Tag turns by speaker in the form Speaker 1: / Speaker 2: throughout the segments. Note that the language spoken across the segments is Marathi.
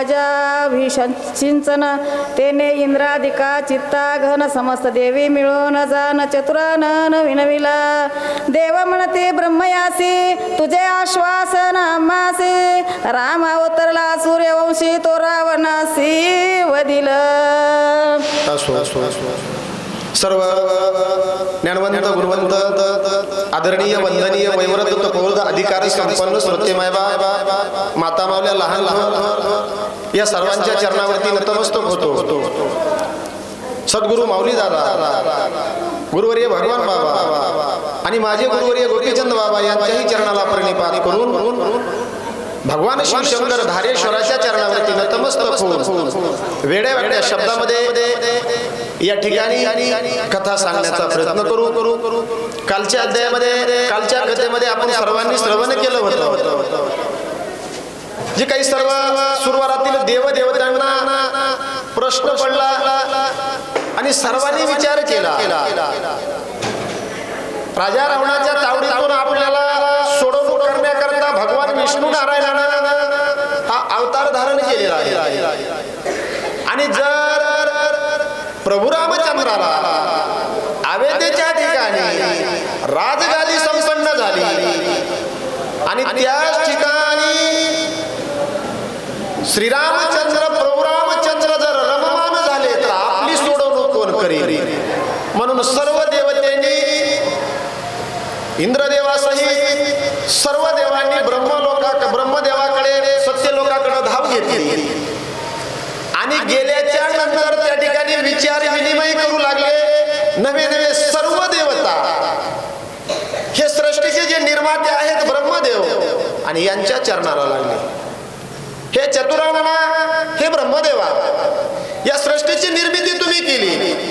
Speaker 1: राजाभिषिंचन तेने इंद्रादिका चित्ता घन समस्त देवी मिळून जान चतुरानन विनविला. देव म्हणते ब्रह्मयासी तुझे आश्वासन आम्हासी. राम अवतरला सूर्यवंशी तो रावणासी वदिल.
Speaker 2: सर्व ज्ञानवंत गुणवंत आदरणीय वंदनीय वैवरत तपोवृद्ध अधिकारी संपन्न श्रोते मायबा माता मावल्या लहान लहान या सर्वांच्या चरणावरती नतमस्तक होतो. सद्गुरु माऊली दादा, गुरुवर्य भगवान बाबा आणि माझे गुरुवर्य गोपीचंद बाबा यांच्याही चरणाला प्रणिपात करून भगवान शिवशंकर धारेश्वराच्या चरणावरती नतमस्तक होऊन वेड्या वेड्या शब्दामध्ये या ठिकाणी कथा सांगण्याचा प्रयत्न करू. कालच्या अध्यायामध्ये कालच्या कथेमध्ये आपण सर्वांनी श्रवण केलं होतं. जे काही सर्व सुरवारातील देवदेवतांना प्रश्न पडला आणि सर्वांनी विचार केला. राजा रावणाच्या तावडीतून आपल्याला सोडवणूक करण्याकरता भगवान विष्णू नारायणानं हा अवतार धारण केलेला आहे. आणि जर प्रभू रामचंद्राला अयोध्येच्या ठिकाणी राजगादी संपन्न झाली आणि त्याच ठिकाणी श्रीरामचंद्र प्रभू रामचंद्र जर रममान झाले तर आपली सोडवणूक कोण करेल. म्हणून सर्व देवतेनी इंद्रदेवासहित सर्व देवांनी ब्रह्मदेवाकडे सत्यलोकाकडे धाव घेतली आणि गेल्याच्या नंतर त्या ठिकाणी विचार विनिमय करू लागले. नवे नवे सर्व देवता हे सृष्टीचे जे निर्माते आहेत ब्रह्मदेव आणि यांच्या चरणाला लागले. हे चतुरानना, हे ब्रह्मदेवा, या सृष्टीची निर्मिती तुम्ही केली,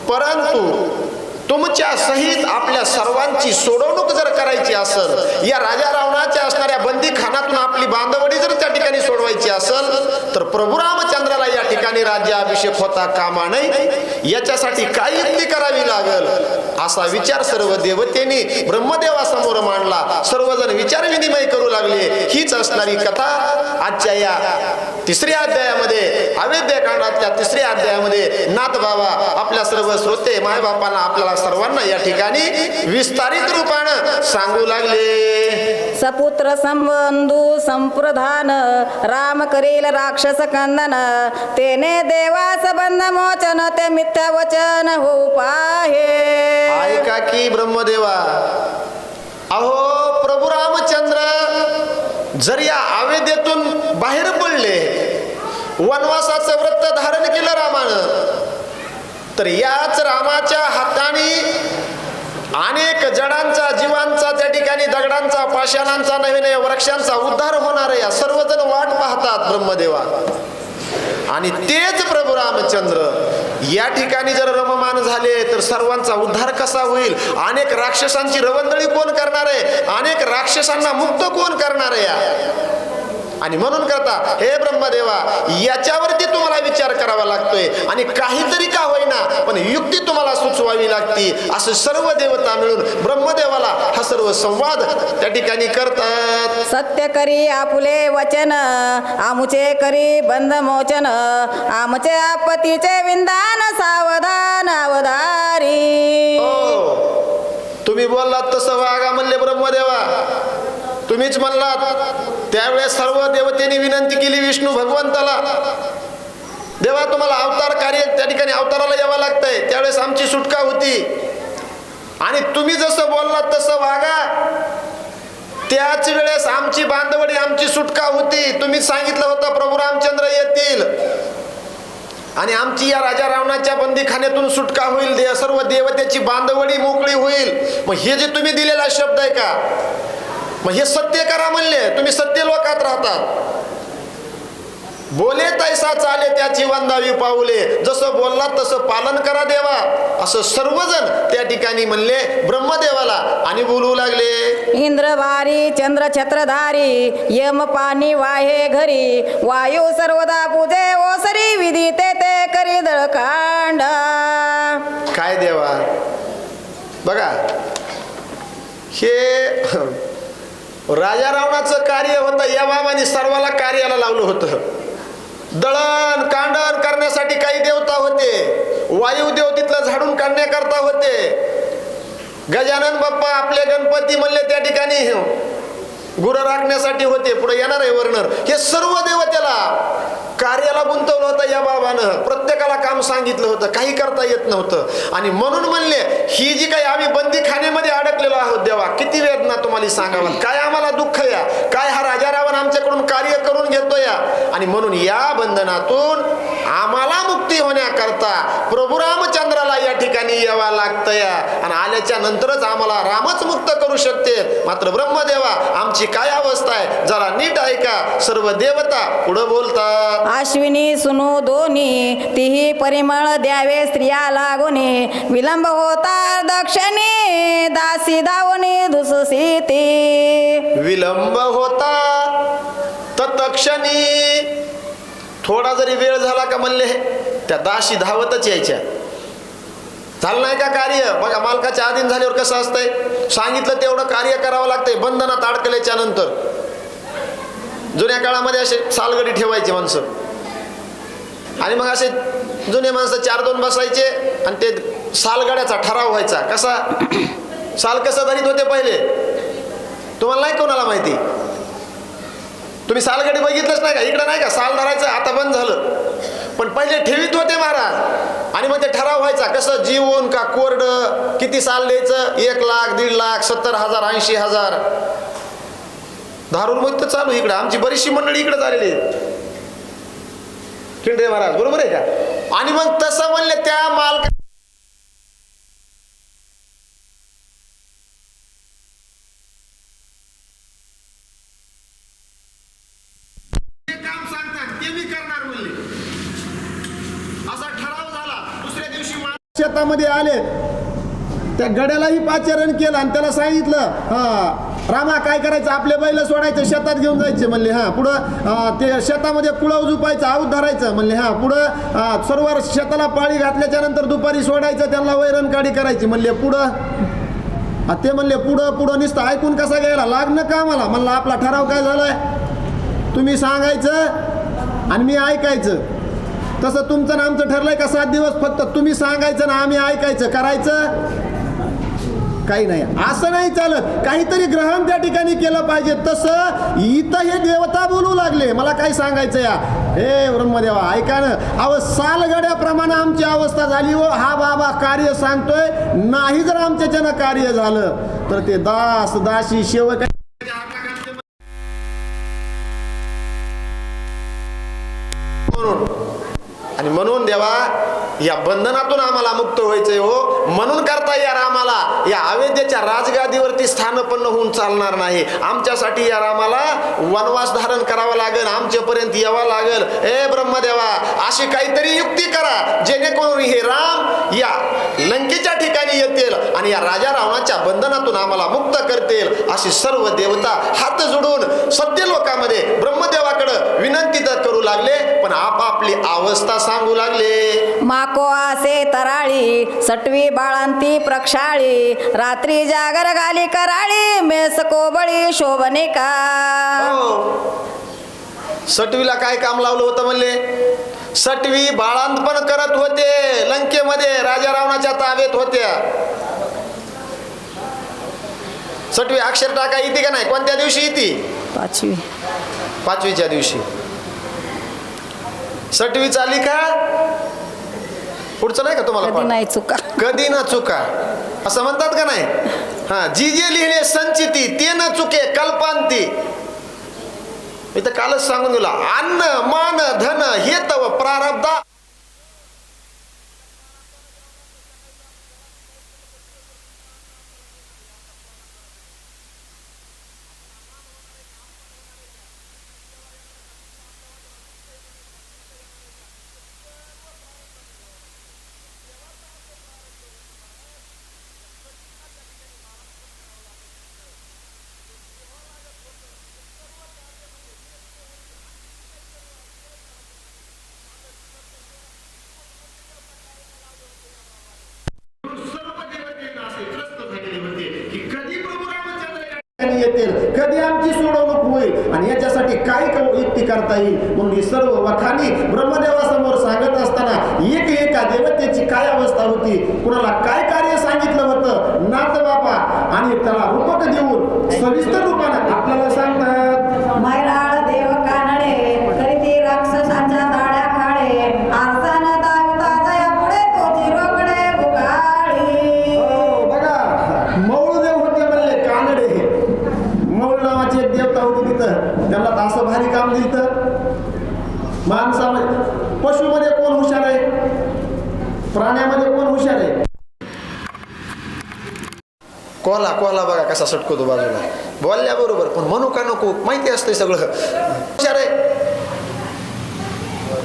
Speaker 2: परंतु तुमच्या सहित आपल्या सर्वांची सोडवणूक जर करायची असेल, या राजा रावणाच्या असणाऱ्या बंदीखानातून आपली बांधवडी जर त्या ठिकाणी सोडवायची असेल तर प्रभू रामचंद्राला या ठिकाणी राज्याभिषेक होता कामा नये. याच्यासाठी काय युक्ती करावी लागल असा विचार सर्व देवतेनी ब्रह्मदेवासमोर मांडला. सर्वजण विचार विनिमय करू लागले. हीच असणारी कथा आजच्या या तिसऱ्या अध्यायामध्ये, अयोध्याकांडातल्या तिसऱ्या अध्यायामध्ये नाथ बाबा आपल्या सर्व श्रोते मायबापांना आपल्याला सर्वांना या ठिकाणी विस्तारित रूपानं सांगू लागले.
Speaker 1: सपुत्र संबंधू संप्रधान राम करेल राक्षस कंदन तेने देवास बंध मोचन ते मिथ्या वचन हो पाहे.
Speaker 2: ऐका की ब्रह्मदेवा, अहो प्रभू रामचंद्र जर या अयोध्येतून बाहेर पडले, वनवासाचं व्रत धारण केलं रामानं, तर याच रामाच्या हाताने अनेक जडांचा, जीवांचा, त्या ठिकाणी दगडांचा, पाषाणांचा, नवीन वृक्षांचा उद्धार होणार आहे. सर्वजण वाट पाहतात ब्रह्मदेवा. आणि तेच प्रभू रामचंद्र या ठिकाणी जर रममान झाले तर सर्वांचा उद्धार कसा होईल? अनेक राक्षसांची रवंदळी कोण करणार आहे? अनेक राक्षसांना मुक्त कोण करणार आहे? आणि म्हणून करता हे ब्रह्मदेवा, याच्यावरती तुम्हाला विचार करावा लागतोय आणि काहीतरी का होईना पण युक्ती तुम्हाला सुचवावी लागती. असं सर्व देवता मिळून ब्रह्मदेवाला हा सर्व संवाद त्या ठिकाणी करतात.
Speaker 1: सत्य करी आपुले वचन आमुचे करी बंध मोचन आमचे आपतीचे विंदान सावधान अवधारी.
Speaker 2: हो, तुम्ही बोललात तसं वागा म्हणले ब्रह्मदेवा. तुम्हीच म्हणलात. त्यावेळेस सर्व देवतेने विनंती केली विष्णू भगवंताला, देवा तुम्हाला अवतार कार्य त्या ठिकाणी अवताराला यावं लागतंय, त्यावेळेस आमची सुटका होती आणि तुम्ही जसं बोललात तसं वागा. त्याच वेळेस आमची बांधवडी, आमची सुटका होती. तुम्ही सांगितलं होतं प्रभू रामचंद्र येतील आणि आमची या राजा रावणाच्या बंदीखान्यातून सुटका होईल, सर्व देवतेची बांधवडी मोकळी होईल. मग हे जे तुम्ही दिलेला शब्द आहे का, मग हे सत्य करा म्हणले. तुम्ही सत्य लोकात राहतात. बोले तैसा चाले त्याची वंदावी पाऊले, जसं बोलला तसं पालन करा देवा, असं सर्वजण त्या ठिकाणी म्हणले ब्रह्मदेवाला आणि बोलू लागले.
Speaker 1: इंद्रवारी चंद्र छत्रधारी यम पाणी वाहे घरी वायू सर्वदा पूजे ओसरी विधी ते करी दळकांड.
Speaker 2: काय देवा, बघा हे राजा रावणाचं कार्य होतं, या बाबांनी सर्वाला कार्याला लावलं होतं. दळण कांडण करण्यासाठी काही देवता होते, वायुदेव तिथलं झाडून काढण्याकरता होते, गजानन बाप्पा आपले गणपती म्हणले त्या ठिकाणी गुरं राखण्यासाठी होते, पुढे येणार आहे वर्णन. हे सर्व देव त्याला कार्याला गुंतवलं होतं या बाबानं, प्रत्येकाला काम सांगितलं होतं, काही करता येत नव्हतं. आणि म्हणून म्हणले ही जी काही आम्ही बंदीखान्यामध्ये अडकलेलो आहोत देवा, किती वेदना तुम्हाला सांगावं, काय आम्हाला दुःख या, काय हा राजा रावण आमच्याकडून कार्य करून घेतो या. आणि म्हणून या बंधनातून आम्हाला मुक्ती होण्याकरता प्रभू रामचंद्राला या ठिकाणी यावं लागतं या. आणि आल्याच्या नंतरच आम्हाला रामच मुक्त करू शकते. मात्र ब्रह्मदेवा आमची काय अवस्था आहे जरा नीट ऐका. सर्व देवता पुढे बोलतात.
Speaker 1: अश्विनी सुनो दोन्ही तिही परिमळ द्यावे स्त्रिया लागोने, विलंब होता दक्षिणे दासी धावणे दुससी ते.
Speaker 2: विलंब होता तत्क्षणी, थोडा जरी वेळ झाला का म्हणले त्या दासी धावतच यायच्या. झालं नाही का कार्य, बघा मालकाच्या अधीन झाल्यावर कसं असतंय, सांगितलं तेवढं कार्य करावं लागतंय. बंधनात अडकल्याच्या नंतर जुन्या काळामध्ये असे सालगडी ठेवायचे माणसं, आणि मग असे जुने माणसं 4-2 बसायचे आणि ते सालगड्याचा ठराव व्हायचा. कसा साल कसं धरीत होते पहिले तुम्हाला नाही कोणाला माहिती, तुम्ही सालगडी बघितलंच नाही का, इकडं नाही का साल धरायचं, आता बंद झालं. पण पहिले ठेवीत होते महाराज, आणि मग ते ठराव व्हायचा कसं, जीवन का कोरड, किती साल द्यायचं, 1 लाख 1.5 लाख 70,000 80,000 धारून मग चालू. इकडे आमची बरीचशी मंडळी इकडे झालेली खिंडे महाराज, बरोबर आहे का. आणि मग तसं म्हणले त्या मालक काम सांगतात ते मी करणार म्हणले. असा ठराव झाला. दुसऱ्या दिवशी शेतामध्ये आले, त्या गड्यालाही पाचारण केलं आणि त्याला सांगितलं, हा रामा काय करायचं, आपले बैल सोडायचं शेतात घेऊन जायचे म्हणले. हा पुढं ते शेतामध्ये कुळव झुपायचं, आऊत धरायचं म्हणले. हा पुढं सर्व शेताला पाळी घातल्याच्या नंतर दुपारी सोडायचं, त्यांना वैरण काढी करायची म्हणले. पुढं ते म्हणले पुढं पुढं नुसतं ऐकून कसा घ्यायला लागणं का मला. म्हणलं आपला ठराव काय झालाय, तुम्ही सांगायचं आणि मी ऐकायचं. तसं तुमचं ना आमचं ठरलंय का 7 दिवस फक्त तुम्ही सांगायचं ना आम्ही ऐकायचं, करायचं काही नाही. असं नाही चालत, काहीतरी ग्रहण त्या ठिकाणी केलं पाहिजे. तसं इथं हे देवता बोलू लागले, मला काय सांगायचं या, हे ब्रह्मदेवा ऐका ना. अहो सालगड्याप्रमाणे आमची अवस्था झाली हो. हा बाबा कार्य सांगतोय, नाही जर आमच्याच्यानं कार्य झालं तर ते दास दासी सेवक आणि म्हणून देवा या बंधनातून आम्हाला मुक्त व्हायचंय हो. म्हणून करता या रामाला या अयोध्येच्या राजगादीवरती स्थानपन्न होऊन चालणार नाही. आमच्यासाठी या रामाला वनवास धारण करावा लागेल, आमच्यापर्यंत यावं लागेल. हे ब्रह्मदेवा अशी काहीतरी युक्ती करा जेणेकरून हे राम या लंकेच्या ठिकाणी येतील आणि या राजा रावणाच्या बंधनातून आम्हाला मुक्त करतील. अशी सर्व देवता हात जोडून सत्य लोकांमध्ये ब्रह्मदेवाकडे विनंती तर करू लागले, पण आपापली अवस्था सांगू लागले.
Speaker 1: माको आसे तराळी सटवी बाळांती प्रक्षाळी, रात्री जागर घाली कराळी, मेस कोबळी शोभने का.
Speaker 2: सटवीला काय काम लावलं होतं म्हणले, सटवी बाळांतपण करत होते, लंकेमध्ये राजा रावणाच्या ताब्यात होत्या. सटवी अक्षर टाका येते का नाही, कोणत्या दिवशी येते, 5वीच्या दिवशी. सटवी चाली का पुढचं नाही का तुम्हाला,
Speaker 1: कधी नाही चुका,
Speaker 2: कधी ना चुका असं म्हणतात का नाही. हा जी जे लिहिले संचिती ते न चुके कल्पांती. मी तर कालच सांगून दिला, अन्न मान धन हे तव प्रारब्धा. येतील, कधी आमची सोडवणूक होईल. आणि याच्यासाठी काय युक्ती करता येईल म्हणून ही सर्व वखाणी ब्रह्मदेवासमोर सांगत असताना एका देवतेची काय अवस्था होती, कुणाला काय कार्य सांगितलं होतं नाथ बाबा, आणि त्याला रूपक देऊन सविस्तर रूपाने आपल्याला सांगतात.
Speaker 1: मैराळ देव कानडे करीती राक्षसांच्या दाड्या खाडे आरसान दाविता जया पुढे तोची रोकडे बुकाळी.
Speaker 2: बघा मौळ देव होते म्हणले कानडे, मौळ नावाची एक देवता होती तिथं, त्यांना तर असं भारी काम दिलं. माणसामध्ये पशुमध्ये कोण हुशार आहे, प्राण्यामध्ये कोण हुशार आहे? कोला कोला बघा कसा सटकतो बाजूला बोलल्याबरोबर, पण म्हणू का नको माहिती असतंय सगळं. हुशार आहे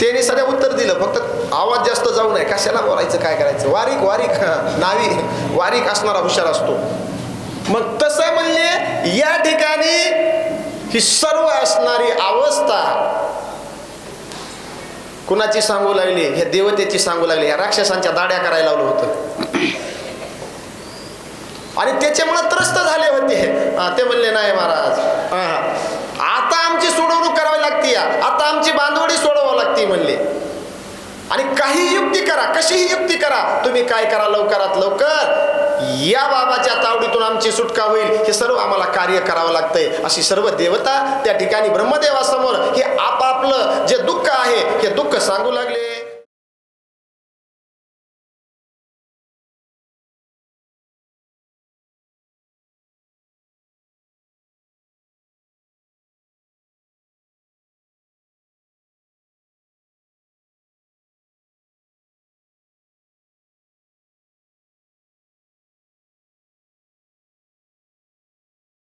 Speaker 2: त्याने सध्या उत्तर दिलं, फक्त आवाज जास्त जाऊ नये, कशाला बोलायचं काय करायचं. वारीक वारीक नावी वारीक असणारा हुशार असतो. मग तसं म्हणले या ठिकाणी ही सर्व असणारी अवस्था कुणाची सांगू लागली, ह्या देवतेची सांगू लागली, ह्या राक्षसांच्या दाड्या करायला लावलं होतं आणि त्याच्यामुळे त्रस्त झाले होते. ते म्हणले नाही महाराज, आता आमची सोडवणूक करावी लागते, आता आमची बांधवडी सोडवावी लागते म्हणले. आणि काही युक्ती करा, कशीही युक्ती करा, तुम्ही काय करा लवकरात लवकर या बाबाच्या तावडीतून आमची सुटका होईल, हे सर्व आम्हाला कार्य करावं लागतंय. अशी सर्व देवता त्या ठिकाणी ब्रह्मदेवासमोर हे आपापलं जे दुःख आहे हे दुःख सांगू लागले.